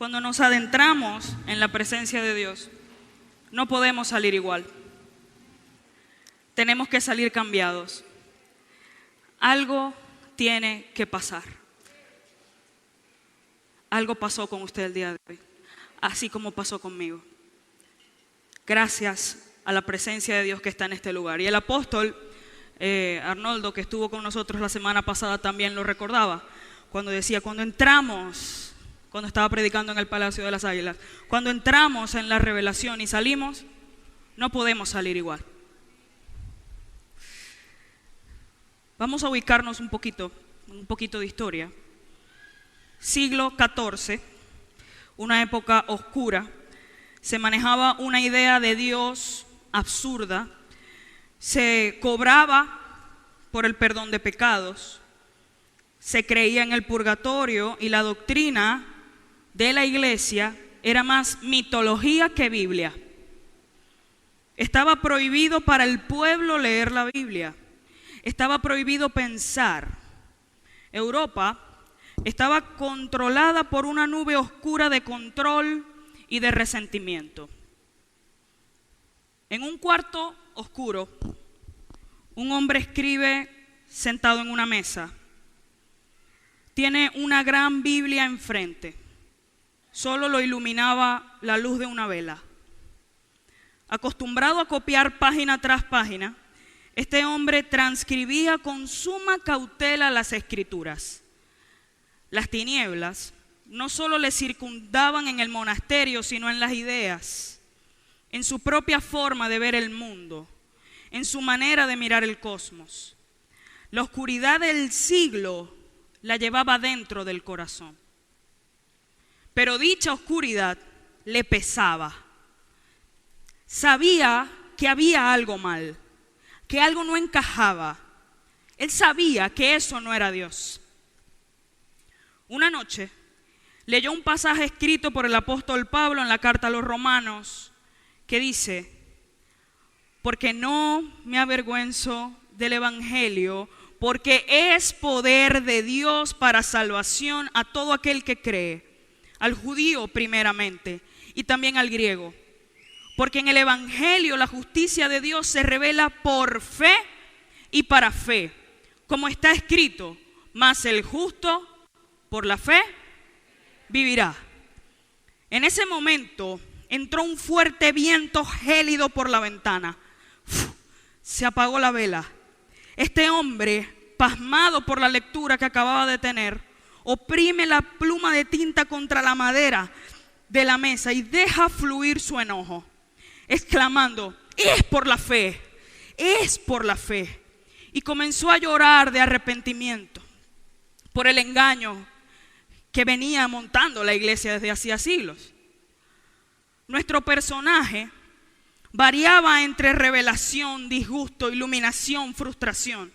Cuando nos adentramos en la presencia de Dios, no podemos salir igual. Tenemos que salir cambiados. Algo tiene que pasar. Algo pasó con usted el día de hoy, así como pasó conmigo. Gracias a la presencia de Dios que está en este lugar. Y el apóstol Arnoldo, que estuvo con nosotros la semana pasada, también lo recordaba, cuando decía, cuando estaba predicando en el Palacio de las Águilas, cuando entramos en la revelación y salimos, no podemos salir igual. Vamos a ubicarnos un poquito de historia. Siglo XIV, una época oscura, se manejaba una idea de Dios absurda, se cobraba por el perdón de pecados, se creía en el purgatorio y la doctrina de la iglesia era más mitología que Biblia. Estaba prohibido para el pueblo leer la Biblia, estaba prohibido pensar. Europa estaba controlada por una nube oscura de control y de resentimiento. En un cuarto oscuro, un hombre escribe sentado en una mesa. Tiene una gran Biblia enfrente. Solo lo iluminaba la luz de una vela. Acostumbrado a copiar página tras página, este hombre transcribía con suma cautela las escrituras. Las tinieblas no solo le circundaban en el monasterio, sino en las ideas, en su propia forma de ver el mundo, en su manera de mirar el cosmos. La oscuridad del siglo la llevaba dentro del corazón. Pero dicha oscuridad le pesaba. Sabía que había algo mal, que algo no encajaba. Él sabía que eso no era Dios. Una noche leyó un pasaje escrito por el apóstol Pablo en la carta a los Romanos que dice: porque no me avergüenzo del evangelio, porque es poder de Dios para salvación a todo aquel que cree, al judío primeramente y también al griego. Porque en el evangelio la justicia de Dios se revela por fe y para fe, como está escrito, mas el justo por la fe vivirá. En ese momento entró un fuerte viento gélido por la ventana. Se apagó la vela. Este hombre, pasmado por la lectura que acababa de tener, oprime la pluma de tinta contra la madera de la mesa y deja fluir su enojo, exclamando: es por la fe, es por la fe. Y comenzó a llorar de arrepentimiento por el engaño que venía montando la iglesia desde hacía siglos. Nuestro personaje variaba entre revelación, disgusto, iluminación, frustración.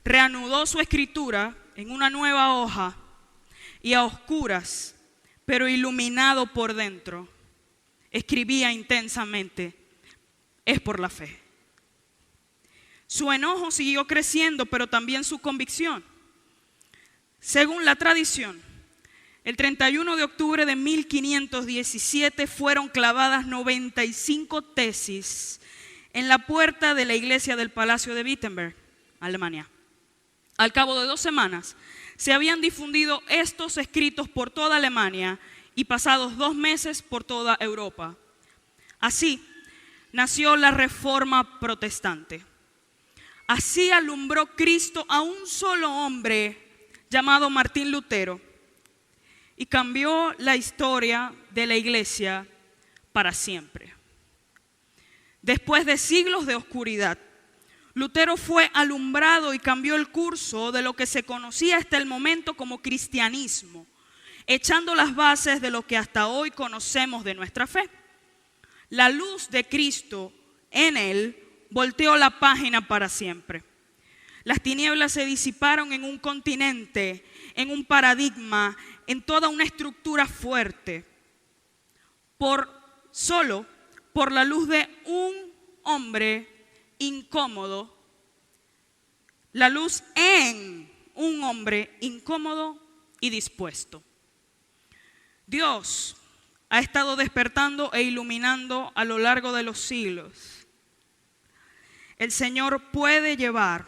Reanudó su escritura en una nueva hoja y a oscuras, pero iluminado por dentro, escribía intensamente: es por la fe. Su enojo siguió creciendo, pero también su convicción. Según la tradición, el 31 de octubre de 1517 fueron clavadas 95 tesis en la puerta de la iglesia del Palacio de Wittenberg, Alemania. Al cabo de 2 semanas, se habían difundido estos escritos por toda Alemania y pasados 2 meses por toda Europa. Así nació la Reforma Protestante. Así alumbró Cristo a un solo hombre llamado Martín Lutero y cambió la historia de la iglesia para siempre. Después de siglos de oscuridad, Lutero fue alumbrado y cambió el curso de lo que se conocía hasta el momento como cristianismo, echando las bases de lo que hasta hoy conocemos de nuestra fe. La luz de Cristo en él volteó la página para siempre. Las tinieblas se disiparon en un continente, en un paradigma, en toda una estructura fuerte, solo por la luz de un hombre incómodo, la luz en un hombre incómodo y dispuesto. Dios ha estado despertando e iluminando a lo largo de los siglos. El Señor puede llevar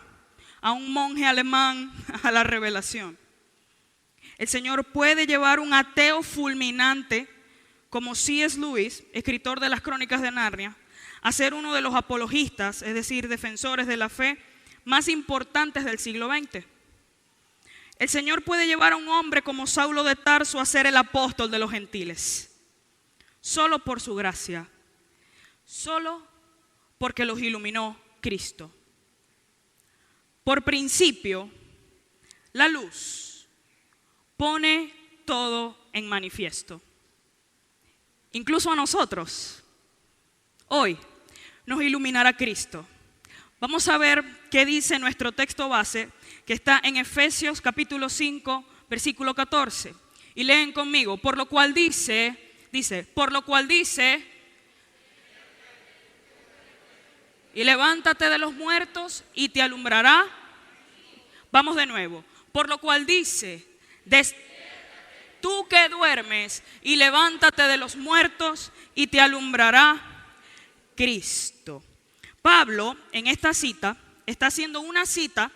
a un monje alemán a la revelación. El Señor puede llevar a un ateo fulminante como C.S. Lewis, escritor de las Crónicas de Narnia, a ser uno de los apologistas, es decir, defensores de la fe más importantes del siglo XX. El Señor puede llevar a un hombre como Saulo de Tarso a ser el apóstol de los gentiles, solo por su gracia, solo porque los iluminó Cristo. Por principio, la luz pone todo en manifiesto, incluso a nosotros. Hoy nos iluminará Cristo. Vamos a ver qué dice nuestro texto base, que está en Efesios capítulo 5, versículo 14. Y leen conmigo, por lo cual dice, y levántate de los muertos y te alumbrará. Vamos de nuevo, por lo cual dice, tú que duermes y levántate de los muertos y te alumbrará Cristo. Pablo en esta cita está haciendo una cita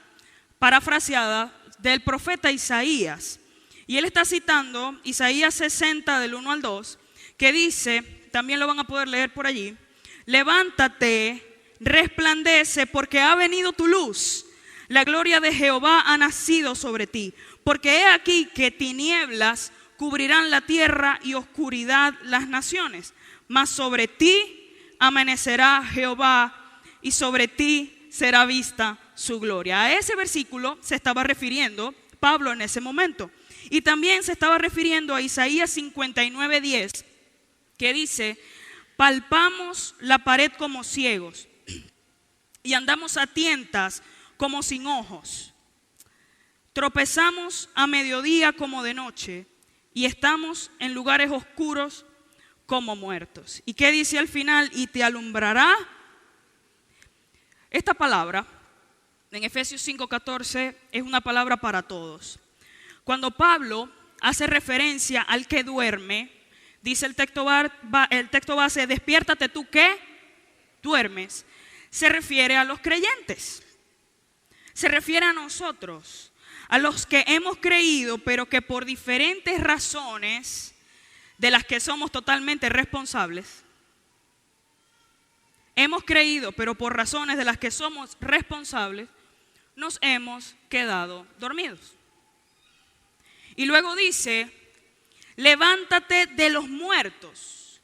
parafraseada del profeta Isaías. Y él está citando Isaías 60 del 1 al 2, que dice, también lo van a poder leer por allí, levántate, resplandece porque ha venido tu luz, la gloria de Jehová ha nacido sobre ti. Porque he aquí que tinieblas cubrirán la tierra y oscuridad las naciones, mas sobre ti amanecerá Jehová y sobre ti será vista su gloria. A ese versículo se estaba refiriendo Pablo en ese momento. Y también se estaba refiriendo a Isaías 59:10, que dice, palpamos la pared como ciegos y andamos a tientas como sin ojos. Tropezamos a mediodía como de noche y estamos en lugares oscuros como muertos. ¿Y qué dice al final? Y te alumbrará. Esta palabra en Efesios 5:14 es una palabra para todos. Cuando Pablo hace referencia al que duerme, dice el texto base, despiértate tú que duermes. Se refiere a los creyentes, se refiere a nosotros, a los que hemos creído, pero que por diferentes razones de las que somos totalmente responsables, hemos creído, pero por razones de las que somos responsables, nos hemos quedado dormidos. Y luego dice, levántate de los muertos.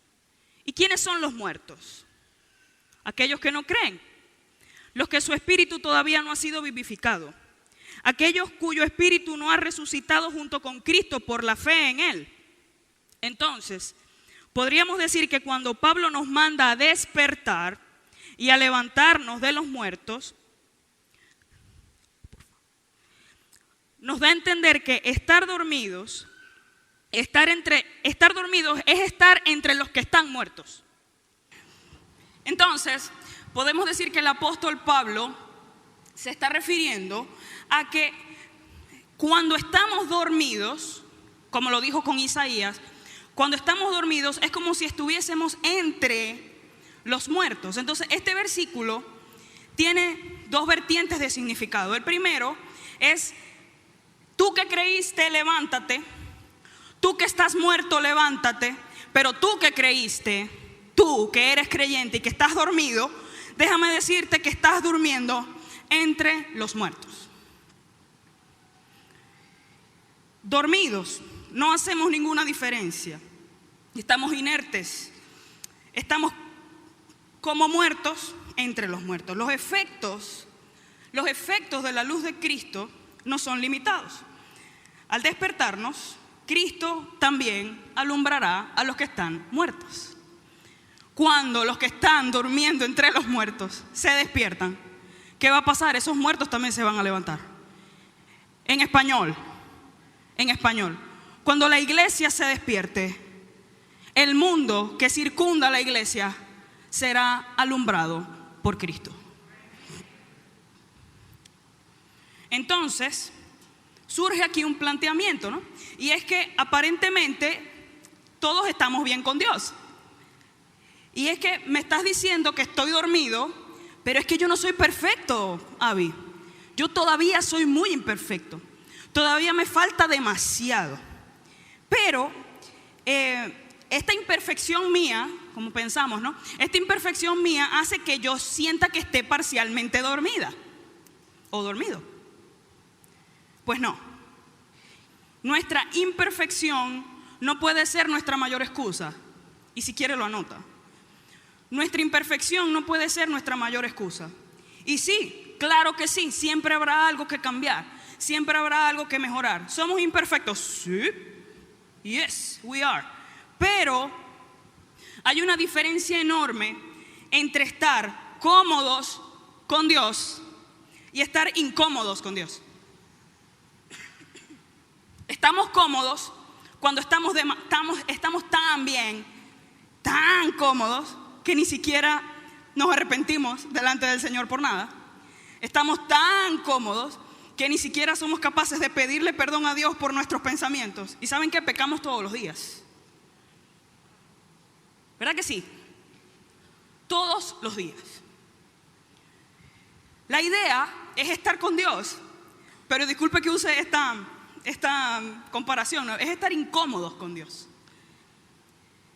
¿Y quiénes son los muertos? Aquellos que no creen, los que su espíritu todavía no ha sido vivificado, aquellos cuyo espíritu no ha resucitado junto con Cristo por la fe en Él. Entonces, podríamos decir que cuando Pablo nos manda a despertar y a levantarnos de los muertos, nos da a entender que estar dormidos es estar entre los que están muertos. Entonces, podemos decir que el apóstol Pablo se está refiriendo a que cuando estamos dormidos, como lo dijo con Isaías, cuando estamos dormidos es como si estuviésemos entre los muertos. Entonces, este versículo tiene dos vertientes de significado. El primero es, tú que creíste, levántate. Tú que estás muerto, levántate. Pero tú que creíste, tú que eres creyente y que estás dormido, déjame decirte que estás durmiendo entre los muertos. Dormidos, no hacemos ninguna diferencia. Estamos inertes. Estamos como muertos entre los muertos. Los efectos de la luz de Cristo no son limitados. Al despertarnos, Cristo también alumbrará a los que están muertos. Cuando los que están durmiendo entre los muertos se despiertan, ¿qué va a pasar? Esos muertos también se van a levantar. En español, cuando la iglesia se despierte, el mundo que circunda a la iglesia será alumbrado por Cristo. Entonces, surge aquí un planteamiento, ¿no? Y es que aparentemente todos estamos bien con Dios. Y es que me estás diciendo que estoy dormido, pero es que yo no soy perfecto, Abby. Yo todavía soy muy imperfecto. Todavía me falta demasiado. Pero esta imperfección mía, como pensamos, ¿no? Esta imperfección mía hace que yo sienta que esté parcialmente dormida o dormido. Pues no. Nuestra imperfección no puede ser nuestra mayor excusa. Y si quiere lo anota. Nuestra imperfección no puede ser nuestra mayor excusa. Y sí, claro que sí, siempre habrá algo que cambiar, siempre habrá algo que mejorar. ¿Somos imperfectos? Sí. Yes, we are. Pero hay una diferencia enorme entre estar cómodos con Dios y estar incómodos con Dios. Estamos cómodos cuando estamos tan bien, tan cómodos, que ni siquiera nos arrepentimos delante del Señor por nada. Estamos tan cómodos que ni siquiera somos capaces de pedirle perdón a Dios por nuestros pensamientos. Y saben que pecamos todos los días. ¿Verdad que sí? Todos los días. La idea es estar con Dios, pero disculpe que use esta comparación, ¿no? Es estar incómodos con Dios.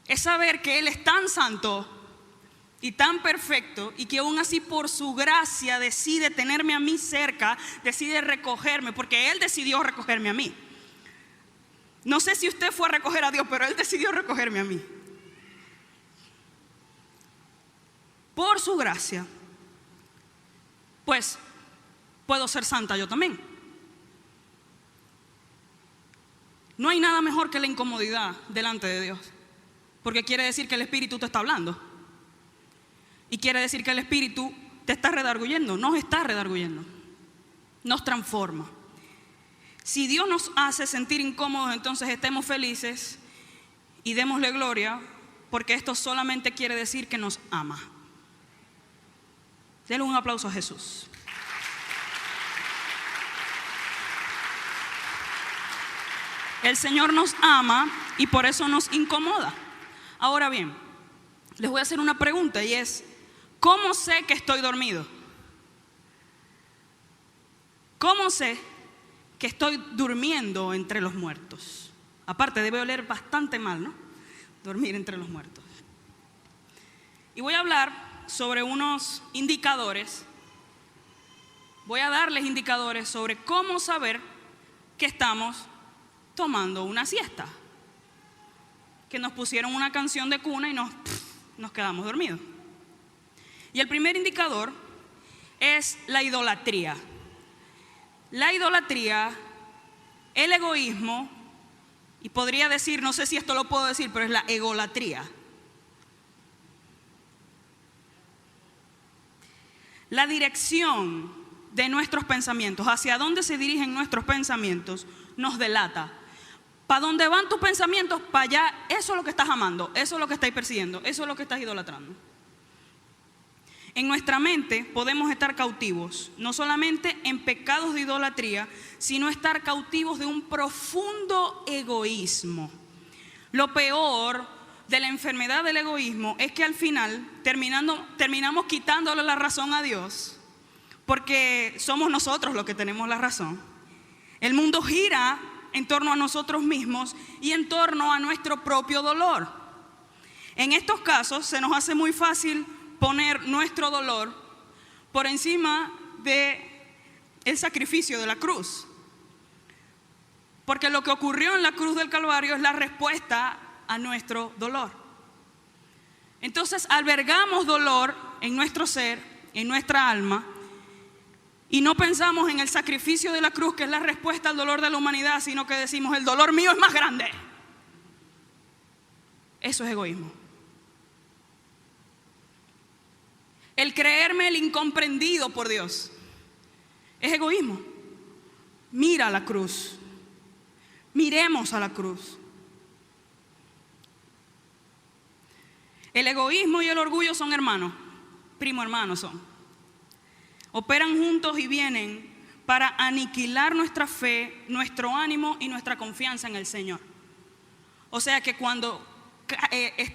Es saber que Él es tan santo y tan perfecto, y que aún así por su gracia decide tenerme a mí cerca, decide recogerme, porque Él decidió recogerme a mí. No sé si usted fue a recoger a Dios, pero Él decidió recogerme a mí. Por su gracia, pues puedo ser santa yo también. No hay nada mejor que la incomodidad delante de Dios, porque quiere decir que el Espíritu te está hablando. Y quiere decir que el Espíritu te está redarguyendo, nos está redarguyendo, nos transforma. Si Dios nos hace sentir incómodos, entonces estemos felices y démosle gloria, porque esto solamente quiere decir que nos ama. Denle un aplauso a Jesús. El Señor nos ama y por eso nos incomoda. Ahora bien, les voy a hacer una pregunta y es: ¿cómo sé que estoy dormido? ¿Cómo sé que estoy durmiendo entre los muertos? Aparte, debe oler bastante mal, ¿no? Dormir entre los muertos. Y voy a hablar sobre unos indicadores. Voy a darles indicadores sobre cómo saber que estamos tomando una siesta. Que nos pusieron una canción de cuna y nos quedamos dormidos. Y el primer indicador es la idolatría. La idolatría, el egoísmo, y podría decir, no sé si esto lo puedo decir, pero es la egolatría. La dirección de nuestros pensamientos, hacia dónde se dirigen nuestros pensamientos, nos delata. ¿Para dónde van tus pensamientos? Para allá. Eso es lo que estás amando, eso es lo que estás persiguiendo, eso es lo que estás idolatrando. En nuestra mente podemos estar cautivos, no solamente en pecados de idolatría, sino estar cautivos de un profundo egoísmo. Lo peor de la enfermedad del egoísmo es que al final terminamos quitándole la razón a Dios, porque somos nosotros los que tenemos la razón. El mundo gira en torno a nosotros mismos y en torno a nuestro propio dolor. En estos casos se nos hace muy fácil poner nuestro dolor por encima del sacrificio de la cruz. Porque lo que ocurrió en la cruz del Calvario es la respuesta a nuestro dolor. Entonces albergamos dolor en nuestro ser, en nuestra alma, y no pensamos en el sacrificio de la cruz, que es la respuesta al dolor de la humanidad, sino que decimos: el dolor mío es más grande. Eso es egoísmo. El creerme el incomprendido por Dios es egoísmo. Mira la cruz. Miremos a la cruz. El egoísmo y el orgullo son hermanos, primo hermanos son. Operan juntos y vienen para aniquilar nuestra fe, nuestro ánimo y nuestra confianza en el Señor. O sea que cuando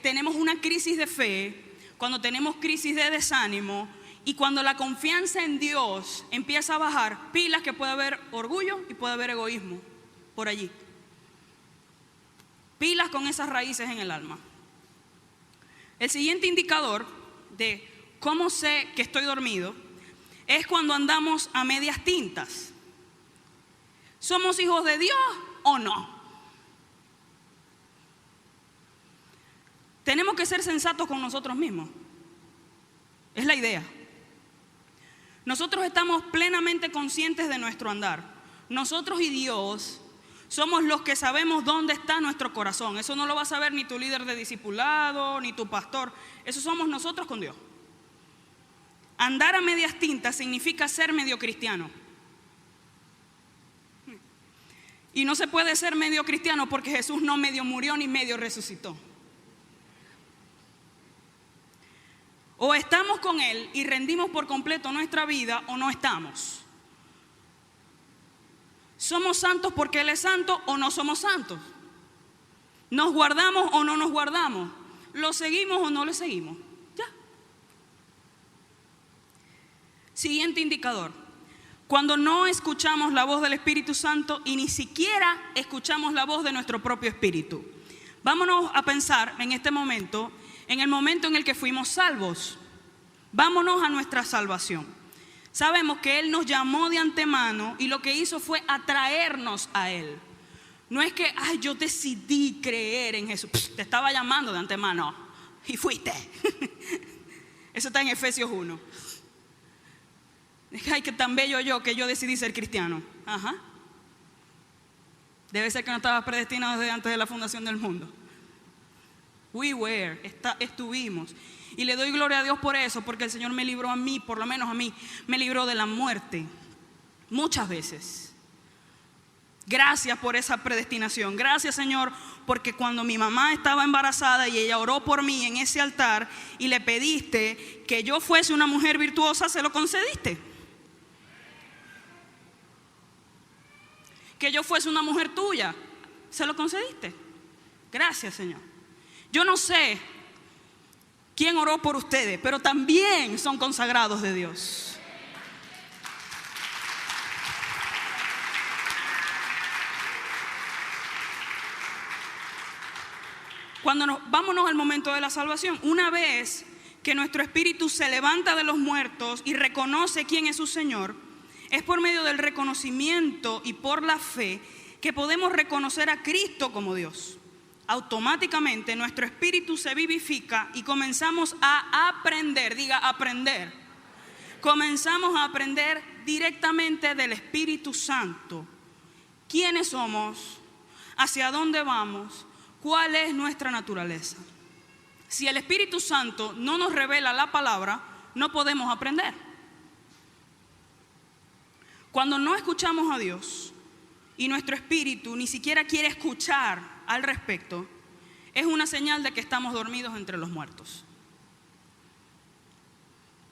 tenemos una crisis de fe, cuando tenemos crisis de desánimo y cuando la confianza en Dios empieza a bajar, pilas que puede haber orgullo y puede haber egoísmo por allí. Pilas con esas raíces en el alma. El siguiente indicador de cómo sé que estoy dormido es cuando andamos a medias tintas. ¿Somos hijos de Dios o no? Tenemos que ser sensatos con nosotros mismos. Es la idea. Nosotros estamos plenamente conscientes de nuestro andar. Nosotros y Dios somos los que sabemos dónde está nuestro corazón. Eso no lo va a saber ni tu líder de discipulado, ni tu pastor. Eso somos nosotros con Dios. Andar a medias tintas significa ser medio cristiano. Y no se puede ser medio cristiano porque Jesús no medio murió ni medio resucitó. O estamos con Él y rendimos por completo nuestra vida o no estamos. ¿Somos santos porque Él es santo o no somos santos? ¿Nos guardamos o no nos guardamos? ¿Lo seguimos o no lo seguimos? Ya. Siguiente indicador. Cuando no escuchamos la voz del Espíritu Santo y ni siquiera escuchamos la voz de nuestro propio espíritu. Vámonos a pensar en este momento, en el momento en el que fuimos salvos. Vámonos a nuestra salvación. Sabemos que Él nos llamó de antemano y lo que hizo fue atraernos a Él. No es que, yo decidí creer en Jesús. Te estaba llamando de antemano y fuiste. Eso está en Efesios 1. Ay, que tan bello yo que yo decidí ser cristiano. Ajá. Debe ser que no estabas predestinado desde antes de la fundación del mundo. Estuvimos. Y le doy gloria a Dios por eso, porque el Señor me libró a mí, por lo menos a mí, me libró de la muerte. Muchas veces. Gracias por esa predestinación. Gracias, Señor, porque cuando mi mamá estaba embarazada y ella oró por mí en ese altar y le pediste que yo fuese una mujer virtuosa, se lo concediste. Que yo fuese una mujer tuya, se lo concediste. Gracias, Señor. Yo no sé quién oró por ustedes, pero también son consagrados de Dios. Vámonos al momento de la salvación. Una vez que nuestro espíritu se levanta de los muertos y reconoce quién es su Señor, es por medio del reconocimiento y por la fe que podemos reconocer a Cristo como Dios. Automáticamente nuestro espíritu se vivifica y comenzamos a aprender, diga aprender. Comenzamos a aprender directamente del Espíritu Santo. ¿Quiénes somos? ¿Hacia dónde vamos? ¿Cuál es nuestra naturaleza? Si el Espíritu Santo no nos revela la palabra, no podemos aprender. Cuando no escuchamos a Dios y nuestro espíritu ni siquiera quiere escuchar al respecto, es una señal de que estamos dormidos entre los muertos.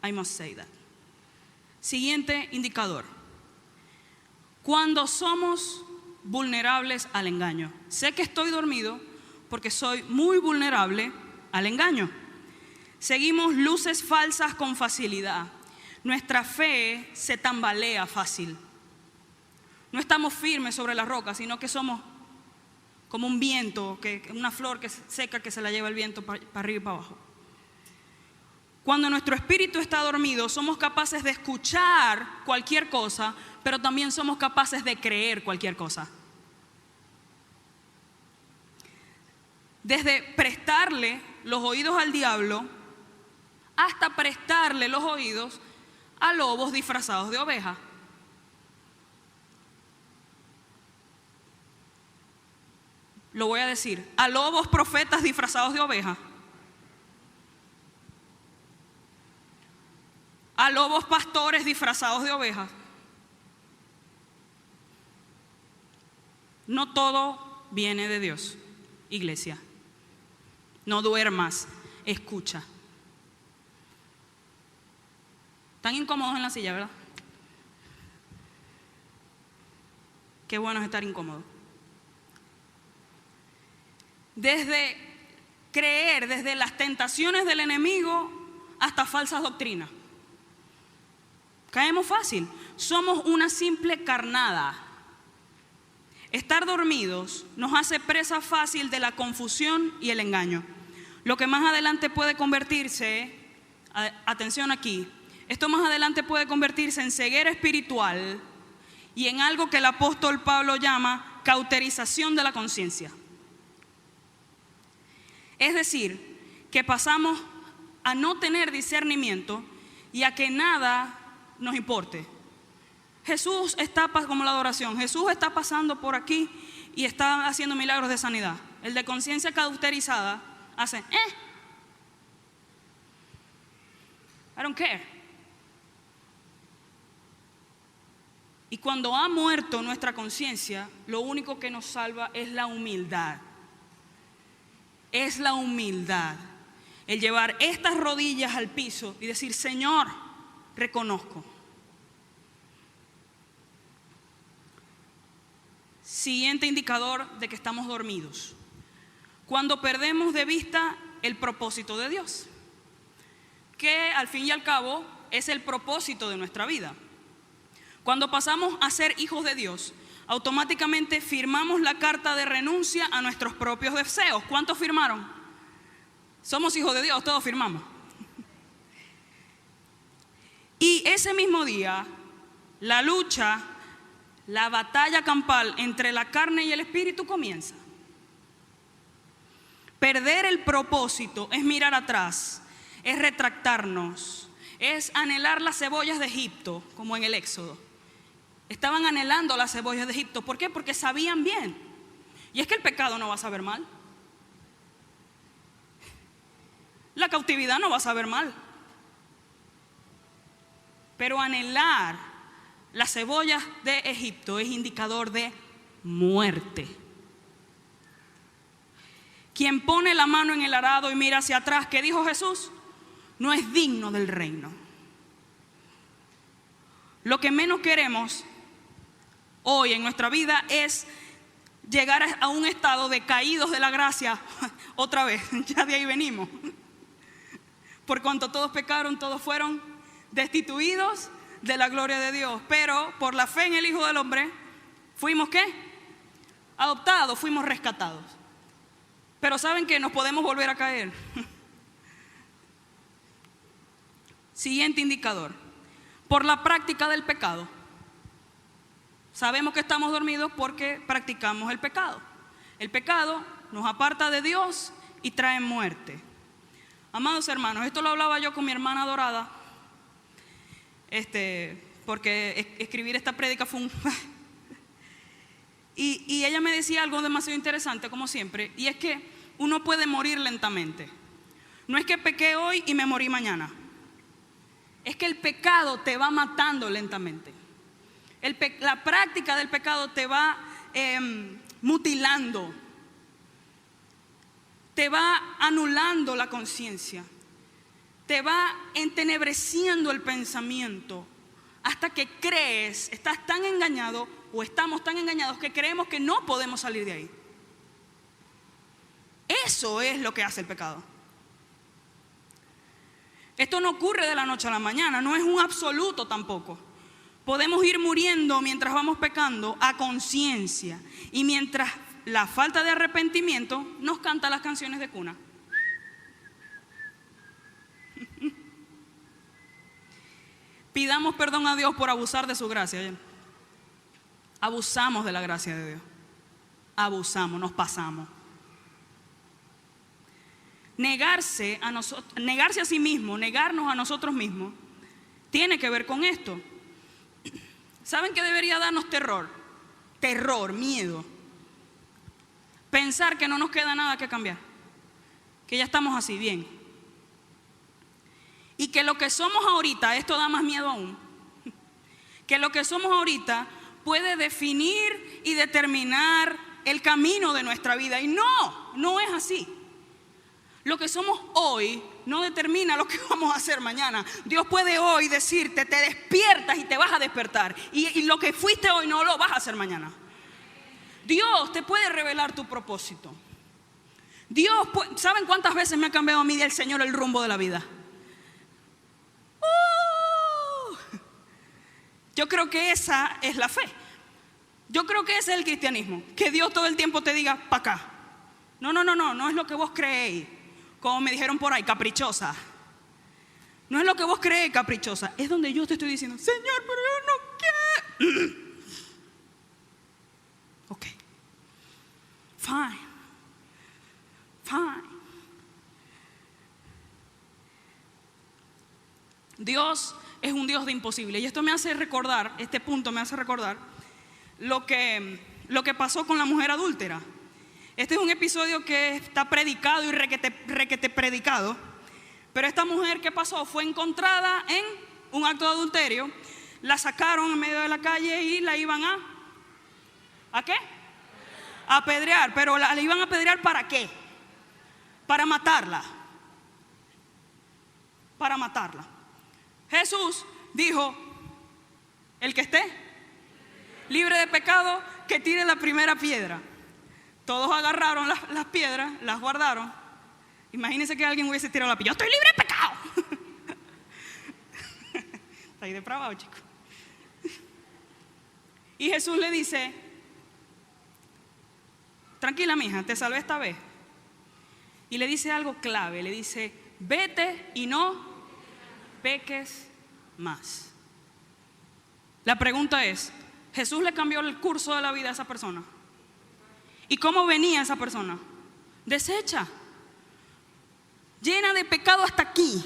I must say that. Siguiente indicador. Cuando somos vulnerables al engaño. Sé que estoy dormido porque soy muy vulnerable al engaño. Seguimos luces falsas con facilidad. Nuestra fe se tambalea fácil. No estamos firmes sobre la roca, sino que somos como un viento, una flor que seca que se la lleva el viento para arriba y para abajo. Cuando nuestro espíritu está dormido, somos capaces de escuchar cualquier cosa, pero también somos capaces de creer cualquier cosa. Desde prestarle los oídos al diablo hasta prestarle los oídos a lobos disfrazados de oveja. Lo voy a decir, a lobos profetas disfrazados de oveja. A lobos pastores disfrazados de ovejas. No todo viene de Dios, iglesia. No duermas, escucha. Están incómodos en la silla, ¿verdad? Qué bueno es estar incómodo. Desde creer desde las tentaciones del enemigo hasta falsas doctrinas. Caemos fácil. Somos una simple carnada. Estar dormidos nos hace presa fácil de la confusión y el engaño. Lo que más adelante puede convertirse, atención aquí, esto más adelante puede convertirse en ceguera espiritual y en algo que el apóstol Pablo llama cauterización de la conciencia. Es decir, que pasamos a no tener discernimiento y a que nada nos importe. Jesús está, como la adoración, Jesús está pasando por aquí y está haciendo milagros de sanidad. El de conciencia cauterizada hace, I don't care. Y cuando ha muerto nuestra conciencia, lo único que nos salva es la humildad. Es la humildad. El llevar estas rodillas al piso y decir, Señor, reconozco. Siguiente indicador de que estamos dormidos. Cuando perdemos de vista el propósito de Dios, que al fin y al cabo es el propósito de nuestra vida. Cuando pasamos a ser hijos de Dios, automáticamente firmamos la carta de renuncia a nuestros propios deseos. ¿Cuántos firmaron? Somos hijos de Dios, todos firmamos. Y ese mismo día, la lucha, la batalla campal entre la carne y el espíritu comienza. Perder el propósito es mirar atrás, es retractarnos, es anhelar las cebollas de Egipto, como en el Éxodo. Estaban anhelando las cebollas de Egipto. ¿Por qué? Porque sabían bien. Y es que el pecado no va a saber mal. La cautividad no va a saber mal. Pero anhelar las cebollas de Egipto es indicador de muerte. Quien pone la mano en el arado y mira hacia atrás, ¿qué dijo Jesús? No es digno del reino. Lo que menos queremos hoy en nuestra vida es llegar a un estado de caídos de la gracia otra vez. Ya de ahí venimos. Por cuanto todos pecaron, todos fueron destituidos de la gloria de Dios. Pero por la fe en el Hijo del Hombre, ¿fuimos qué? Adoptados, fuimos rescatados. Pero ¿saben qué? Nos podemos volver a caer. Siguiente indicador. Por la práctica del pecado. Sabemos que estamos dormidos porque practicamos el pecado. El pecado nos aparta de Dios y trae muerte. Amados hermanos, esto lo hablaba yo con mi hermana adorada, porque escribir esta prédica fue un... y ella me decía algo demasiado interesante, como siempre, y es que uno puede morir lentamente. No es que pequé hoy y me morí mañana. Es que el pecado te va matando lentamente. La práctica del pecado te va mutilando, te va anulando la conciencia, te va entenebreciendo el pensamiento, hasta que crees, estás tan engañado o estamos tan engañados que creemos que no podemos salir de ahí. Eso es lo que hace el pecado. Esto no ocurre de la noche a la mañana, no es un absoluto tampoco. Podemos ir muriendo mientras vamos pecando a conciencia y mientras la falta de arrepentimiento nos canta las canciones de cuna. Pidamos perdón a Dios por abusar de su gracia. Abusamos de la gracia de Dios. Abusamos, nos pasamos. Negarse a sí mismo, negarnos a nosotros mismos, tiene que ver con esto. ¿Saben qué debería darnos terror? Terror, miedo. Pensar que no nos queda nada que cambiar, que ya estamos así, bien. Y que lo que somos ahorita, esto da más miedo aún, que lo que somos ahorita puede definir y determinar el camino de nuestra vida. Y no es así. Lo que somos hoy no determina lo que vamos a hacer mañana. Dios puede hoy decirte, te despiertas y te vas a despertar. Y lo que fuiste hoy no lo vas a hacer mañana. Dios te puede revelar tu propósito. Dios, ¿saben cuántas veces me ha cambiado a mí el Señor el rumbo de la vida? Yo creo que esa es la fe. Yo creo que ese es el cristianismo. Que Dios todo el tiempo te diga, para acá. No es lo que vos creéis. Como me dijeron por ahí, caprichosa. No es lo que vos creéis, caprichosa. Es donde yo te estoy diciendo, Señor, pero yo no quiero. Ok. Fine. Dios es un Dios de imposible. Y esto me hace recordar, este punto me hace recordar lo que pasó con la mujer adúltera. Este es un episodio que está predicado y requete predicado. Pero esta mujer, ¿qué pasó? Fue encontrada en un acto de adulterio. La sacaron en medio de la calle y la iban ¿a qué? A apedrear. Pero la iban a apedrear ¿para qué? Para matarla. Para matarla. Jesús dijo, el que esté libre de pecado, que tire la primera piedra. Todos agarraron las piedras, las guardaron. Imagínense que alguien hubiese tirado la piedra. Yo estoy libre de pecado. Está ahí depravado, chico. Y Jesús le dice, tranquila, mija, te salvé esta vez. Y le dice algo clave, le dice, vete y no peques más. La pregunta es, ¿Jesús le cambió el curso de la vida a esa persona? ¿Y cómo venía esa persona? Deshecha, llena de pecado hasta aquí,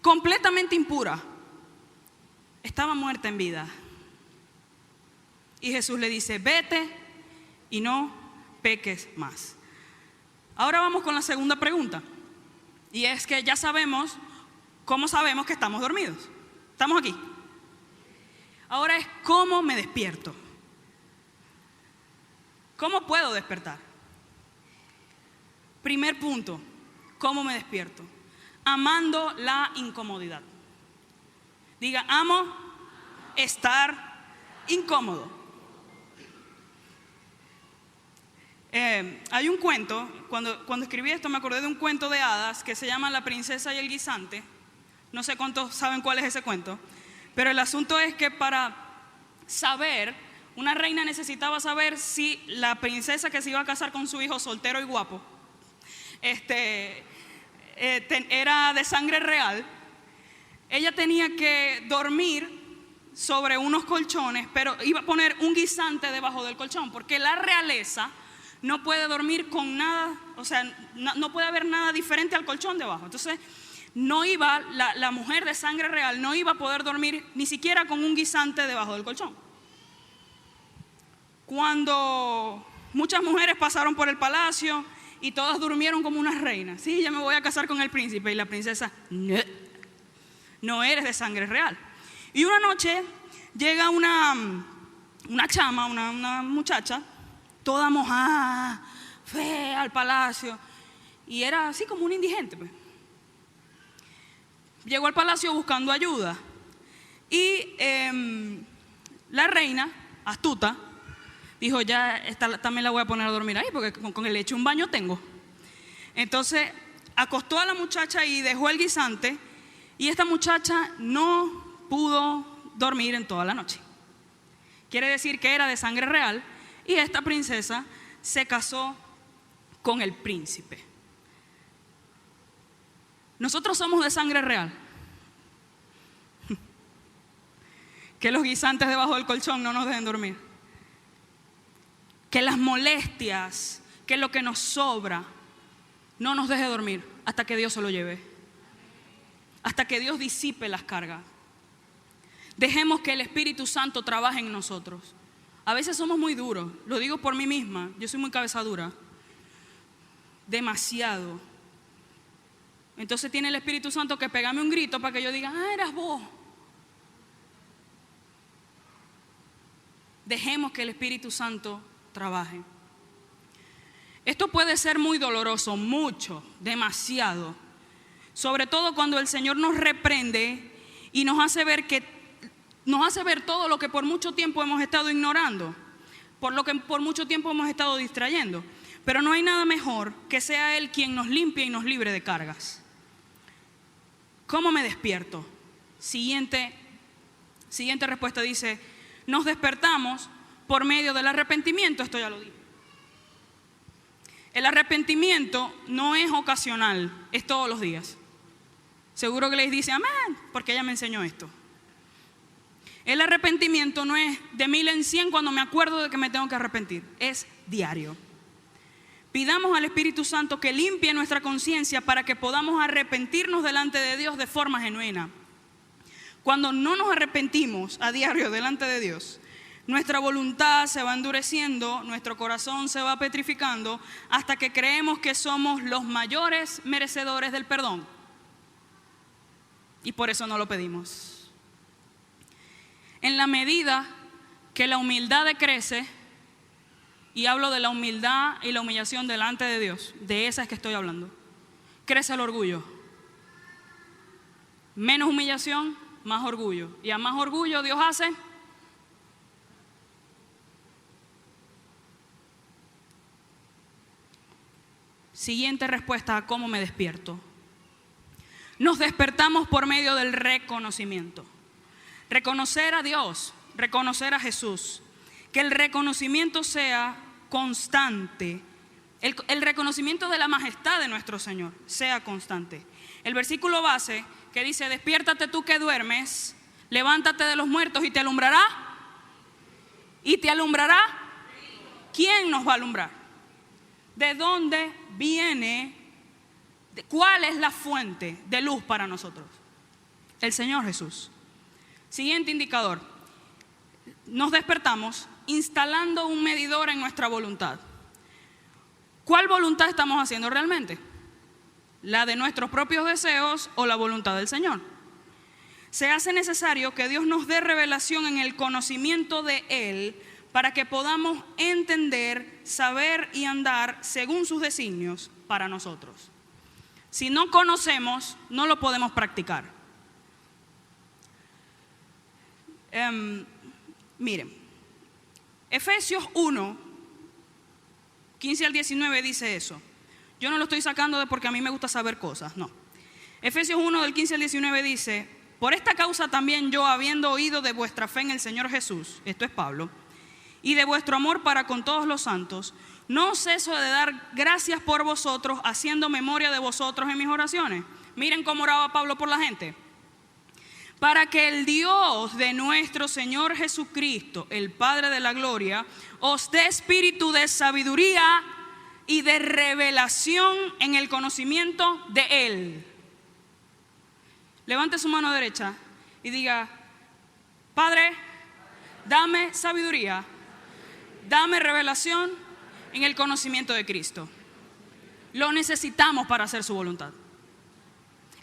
completamente impura. Estaba muerta en vida. Y Jesús le dice, vete y no peques más. Ahora vamos con la segunda pregunta. Y es que ya sabemos, ¿cómo sabemos que estamos dormidos? ¿Estamos aquí? Ahora es, ¿cómo me despierto? ¿Cómo puedo despertar? Primer punto, ¿cómo me despierto? Amando la incomodidad. Diga, amo estar incómodo. Hay un cuento, cuando escribí esto me acordé de un cuento de hadas que se llama La princesa y el guisante. No sé cuántos saben cuál es ese cuento, pero el asunto es que para saber, una reina necesitaba saber si la princesa que se iba a casar con su hijo soltero y guapo era de sangre real. Ella tenía que dormir sobre unos colchones, pero iba a poner un guisante debajo del colchón, porque la realeza no puede dormir con nada, o sea, no puede haber nada diferente al colchón debajo. Entonces, no iba, la mujer de sangre real no iba a poder dormir ni siquiera con un guisante debajo del colchón. Cuando muchas mujeres pasaron por el palacio y todas durmieron como unas reinas. Sí, ya me voy a casar con el príncipe. Y la princesa, no eres de sangre real. Y una noche llega una chama, una muchacha, toda mojada, fea, al palacio. Y era así como un indigente, pues. Llegó al palacio buscando ayuda. Y la reina, astuta, dijo, ya esta también la voy a poner a dormir ahí, porque con el leche un baño tengo. Entonces acostó a la muchacha y dejó el guisante. Y esta muchacha no pudo dormir en toda la noche. Quiere decir que era de sangre real. Y esta princesa se casó con el príncipe. Nosotros somos de sangre real. Que los guisantes debajo del colchón no nos dejen dormir. Que las molestias, que lo que nos sobra, no nos deje dormir hasta que Dios se lo lleve. Hasta que Dios disipe las cargas. Dejemos que el Espíritu Santo trabaje en nosotros. A veces somos muy duros, lo digo por mí misma, yo soy muy cabeza dura. Demasiado. Entonces tiene el Espíritu Santo que pegarme un grito para que yo diga, eras vos. Dejemos que el Espíritu Santo trabaje. Esto puede ser muy doloroso, mucho, demasiado. Sobre todo cuando el Señor nos reprende y nos hace ver todo lo que por mucho tiempo hemos estado ignorando, por lo que por mucho tiempo hemos estado distrayendo. pero no hay nada mejor que sea Él quien nos limpie y nos libre de cargas. ¿Cómo me despierto? Siguiente respuesta dice, nos despertamos por medio del arrepentimiento. Esto ya lo dije. El arrepentimiento no es ocasional, es todos los días. Seguro que les dice amén, porque ella me enseñó esto. El arrepentimiento no es de 1000 en 100 cuando me acuerdo de que me tengo que arrepentir, es diario. Pidamos al Espíritu Santo que limpie nuestra conciencia para que podamos arrepentirnos delante de Dios de forma genuina. Cuando no nos arrepentimos a diario delante de Dios, nuestra voluntad se va endureciendo, nuestro corazón se va petrificando hasta que creemos que somos los mayores merecedores del perdón. Y por eso no lo pedimos. En la medida que la humildad decrece, y hablo de la humildad y la humillación delante de Dios, de esa es que estoy hablando, crece el orgullo. Menos humillación, más orgullo. Y a más orgullo Dios hace siguiente respuesta a cómo me despierto. Nos despertamos por medio del reconocimiento. Reconocer a Dios, reconocer a Jesús. Que el reconocimiento sea constante. El reconocimiento de la majestad de nuestro Señor sea constante. El versículo base que dice, despiértate tú que duermes, levántate de los muertos y te alumbrará. ¿Y te alumbrará? ¿Quién nos va a alumbrar? ¿De dónde viene? ¿Cuál es la fuente de luz para nosotros? El Señor Jesús. Siguiente indicador. Nos despertamos instalando un medidor en nuestra voluntad. ¿Cuál voluntad estamos haciendo realmente? ¿La de nuestros propios deseos o la voluntad del Señor? Se hace necesario que Dios nos dé revelación en el conocimiento de Él para que podamos entender, saber y andar según sus designios para nosotros. Si no conocemos, no lo podemos practicar. Miren, Efesios 1, 15 al 19 dice eso. Yo no lo estoy sacando de porque a mí me gusta saber cosas, no. Efesios 1 del 15 al 19 dice, por esta causa también yo, habiendo oído de vuestra fe en el Señor Jesús, esto es Pablo, y de vuestro amor para con todos los santos, no ceso de dar gracias por vosotros, haciendo memoria de vosotros en mis oraciones. Miren cómo oraba Pablo por la gente. Para que el Dios de nuestro Señor Jesucristo, el Padre de la gloria, os dé espíritu de sabiduría y de revelación en el conocimiento de Él. Levante su mano derecha y diga, Padre, dame sabiduría, dame revelación en el conocimiento de Cristo. Lo necesitamos para hacer su voluntad.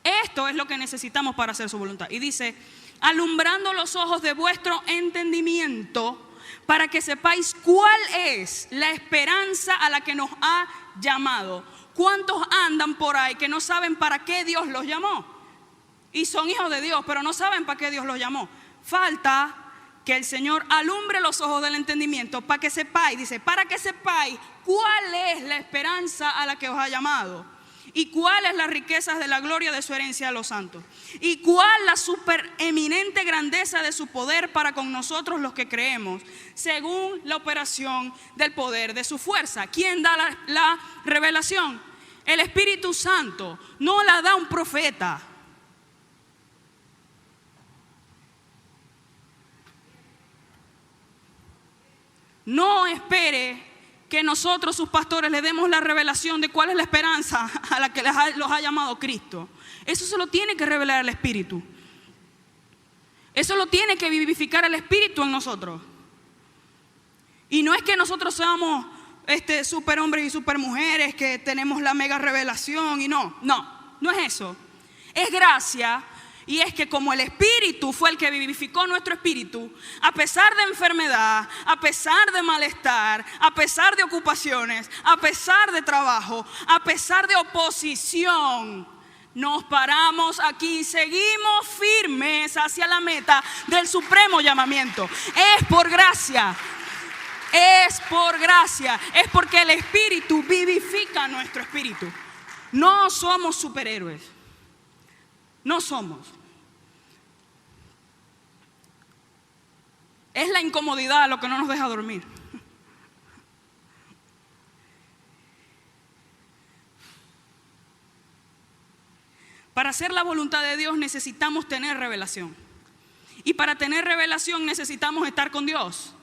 Esto es lo que necesitamos para hacer su voluntad. Y dice, alumbrando los ojos de vuestro entendimiento, para que sepáis cuál es la esperanza a la que nos ha llamado. ¿Cuántos andan por ahí que no saben para qué Dios los llamó? Y son hijos de Dios, pero no saben para qué Dios los llamó. Falta que el Señor alumbre los ojos del entendimiento para que sepáis, dice, para que sepáis cuál es la esperanza a la que os ha llamado. ¿Y cuáles las riquezas de la gloria de su herencia a los santos? ¿Y cuál la supereminente grandeza de su poder para con nosotros los que creemos, según la operación del poder de su fuerza? ¿Quién da la revelación? El Espíritu Santo. No la da un profeta. No espere que nosotros, sus pastores, le demos la revelación de cuál es la esperanza a la que los ha llamado Cristo. Eso se lo tiene que revelar el Espíritu. Eso lo tiene que vivificar el Espíritu en nosotros. Y no es que nosotros seamos superhombres y supermujeres que tenemos la mega revelación y no es eso. Es gracia. Y es que como el Espíritu fue el que vivificó nuestro espíritu, a pesar de enfermedad, a pesar de malestar, a pesar de ocupaciones, a pesar de trabajo, a pesar de oposición, nos paramos aquí y seguimos firmes hacia la meta del supremo llamamiento. Es por gracia. Es por gracia, es porque el Espíritu vivifica nuestro espíritu. No somos superhéroes, no somos. Es la incomodidad lo que no nos deja dormir. Para hacer la voluntad de Dios necesitamos tener revelación. Y para tener revelación necesitamos estar con Dios.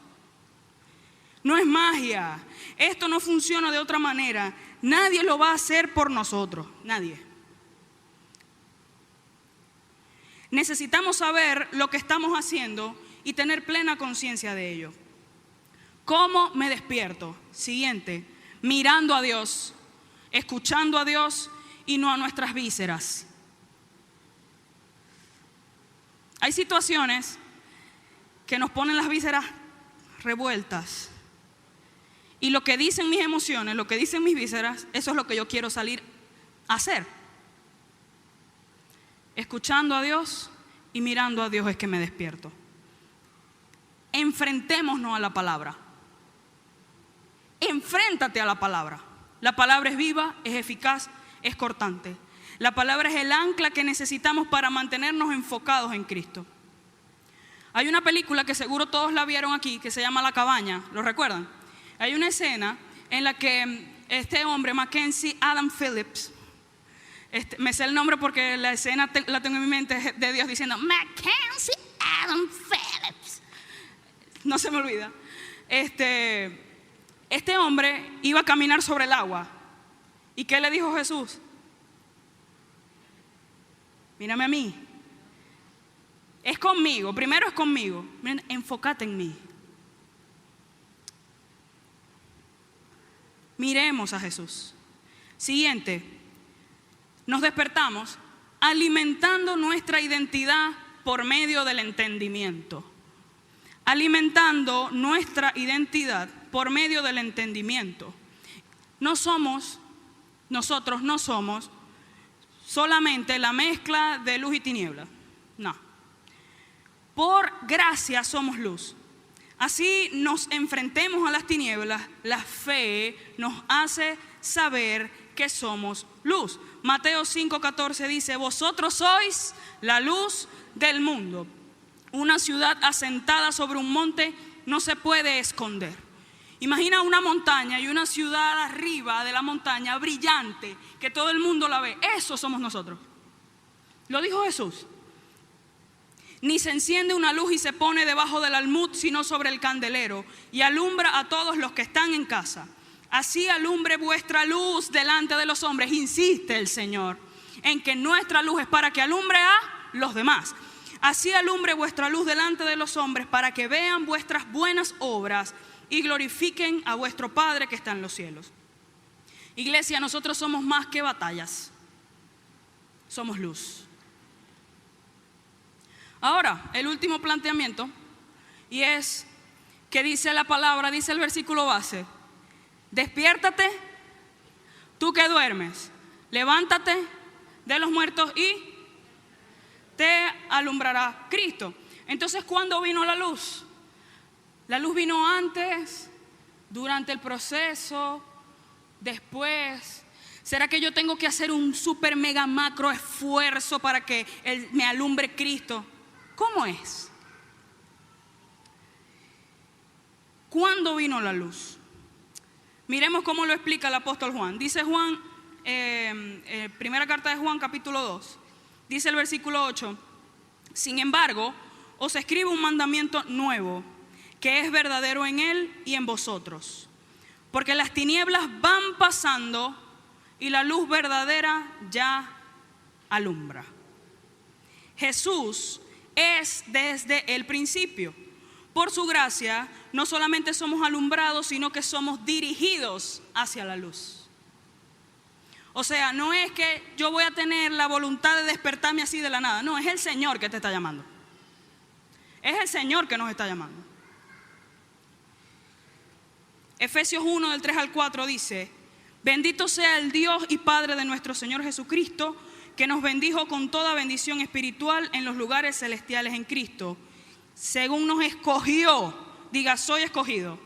No es magia. Esto no funciona de otra manera. Nadie lo va a hacer por nosotros. Nadie. Necesitamos saber lo que estamos haciendo y tener plena conciencia de ello. ¿Cómo me despierto? Siguiente, mirando a Dios, escuchando a Dios y no a nuestras vísceras. Hay situaciones que nos ponen las vísceras revueltas. Y lo que dicen mis emociones, lo que dicen mis vísceras, eso es lo que yo quiero salir a hacer. Escuchando a Dios y mirando a Dios es que me despierto. Enfrentémonos a la palabra. Enfréntate a la palabra. La palabra es viva, es eficaz, es cortante. La palabra es el ancla que necesitamos para mantenernos enfocados en Cristo. Hay una película que seguro todos la vieron aquí, que se llama La Cabaña, ¿lo recuerdan? Hay una escena en la que este hombre, Mackenzie Adam Phillips, me sé el nombre porque la escena la tengo en mi mente de Dios diciendo Mackenzie Adam Phillips. No se me olvida. Este hombre iba a caminar sobre el agua. ¿Y qué le dijo Jesús? Mírame a mí. Es conmigo, primero es conmigo. Miren, enfócate en mí. Miremos a Jesús. Siguiente, nos despertamos alimentando nuestra identidad por medio del entendimiento. Alimentando nuestra identidad por medio del entendimiento. Nosotros no somos solamente la mezcla de luz y tiniebla. No. Por gracia somos luz. Así nos enfrentemos a las tinieblas, la fe nos hace saber que somos luz. Mateo 5:14 dice, vosotros sois la luz del mundo. Una ciudad asentada sobre un monte no se puede esconder. Imagina una montaña y una ciudad arriba de la montaña brillante, que todo el mundo la ve. Eso somos nosotros. Lo dijo Jesús. Ni se enciende una luz y se pone debajo del almud, sino sobre el candelero, y alumbra a todos los que están en casa. Así alumbre vuestra luz delante de los hombres, insiste el Señor, en que nuestra luz es para que alumbre a los demás. Así alumbre vuestra luz delante de los hombres, para que vean vuestras buenas obras y glorifiquen a vuestro Padre que está en los cielos. Iglesia, nosotros somos más que batallas, somos luz. Ahora, el último planteamiento, y es que dice la palabra, dice el versículo base: despiértate, tú que duermes, levántate de los muertos y te alumbrará Cristo. Entonces, ¿cuándo vino la luz? La luz vino antes, durante el proceso, después. ¿Será que yo tengo que hacer un super mega macro esfuerzo para que me alumbre Cristo? ¿Cómo es? ¿Cuándo vino la luz? Miremos cómo lo explica el apóstol Juan. Dice Juan, primera carta de Juan, capítulo 2. Dice el versículo 8: sin embargo, os escribo un mandamiento nuevo, que es verdadero en él y en vosotros. Porque las tinieblas van pasando y la luz verdadera ya alumbra. Jesús es desde el principio. Por su gracia, no solamente somos alumbrados, sino que somos dirigidos hacia la luz. O sea, no es que yo voy a tener la voluntad de despertarme así de la nada. No, es el Señor que te está llamando. Es el Señor que nos está llamando. Efesios 1, del 3 al 4 dice: bendito sea el Dios y Padre de nuestro Señor Jesucristo, que nos bendijo con toda bendición espiritual en los lugares celestiales en Cristo, según nos escogió. Diga, soy escogido.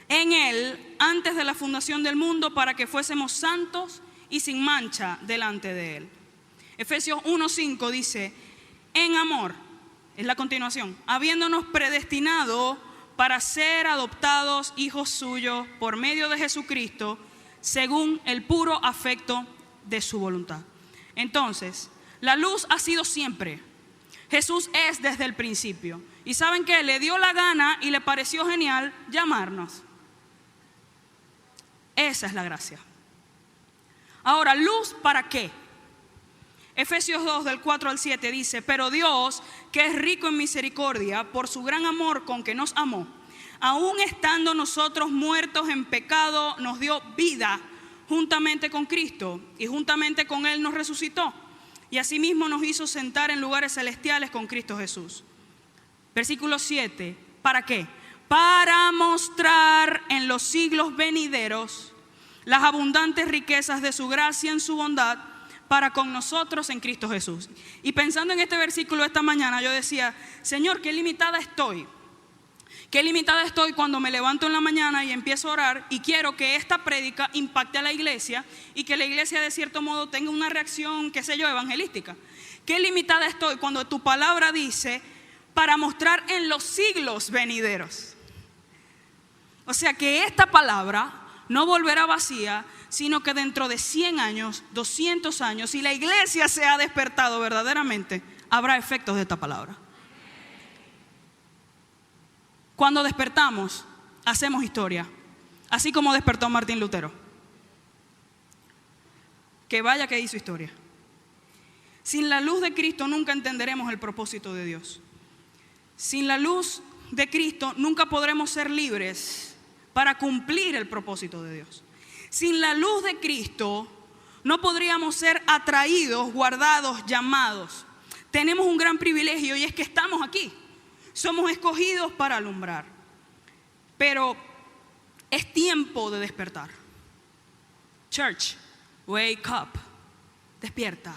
en Él antes de la fundación del mundo para que fuésemos santos y sin mancha delante de Él. Efesios 1:5 dice, en amor, es la continuación, habiéndonos predestinado para ser adoptados hijos suyos por medio de Jesucristo, según el puro afecto de su voluntad. Entonces, la luz ha sido siempre. Jesús es desde el principio. ¿Y saben qué? Le dio la gana y le pareció genial llamarnos. Esa es la gracia. Ahora, ¿luz para qué? Efesios 2, del 4 al 7 dice, pero Dios, que es rico en misericordia, por su gran amor con que nos amó, aun estando nosotros muertos en pecado, nos dio vida juntamente con Cristo, y juntamente con Él nos resucitó, y asimismo nos hizo sentar en lugares celestiales con Cristo Jesús. Versículo 7, ¿para qué? Para mostrar en los siglos venideros las abundantes riquezas de su gracia en su bondad para con nosotros en Cristo Jesús. Y pensando en este versículo esta mañana, yo decía, Señor, qué limitada estoy. Qué limitada estoy cuando me levanto en la mañana y empiezo a orar y quiero que esta prédica impacte a la iglesia y que la iglesia de cierto modo tenga una reacción, qué sé yo, evangelística. Qué limitada estoy cuando tu palabra dice para mostrar en los siglos venideros. O sea que esta palabra no volverá vacía, sino que dentro de 100 años, 200 años, si la iglesia se ha despertado verdaderamente, habrá efectos de esta palabra. Cuando despertamos, hacemos historia, así como despertó Martín Lutero. Que vaya que hizo historia. Sin la luz de Cristo nunca entenderemos el propósito de Dios. Sin la luz de Cristo nunca podremos ser libres para cumplir el propósito de Dios. Sin la luz de Cristo no podríamos ser atraídos, guardados, llamados. Tenemos un gran privilegio y es que estamos aquí. Somos escogidos para alumbrar. Pero es tiempo de despertar. Church, wake up. Despierta.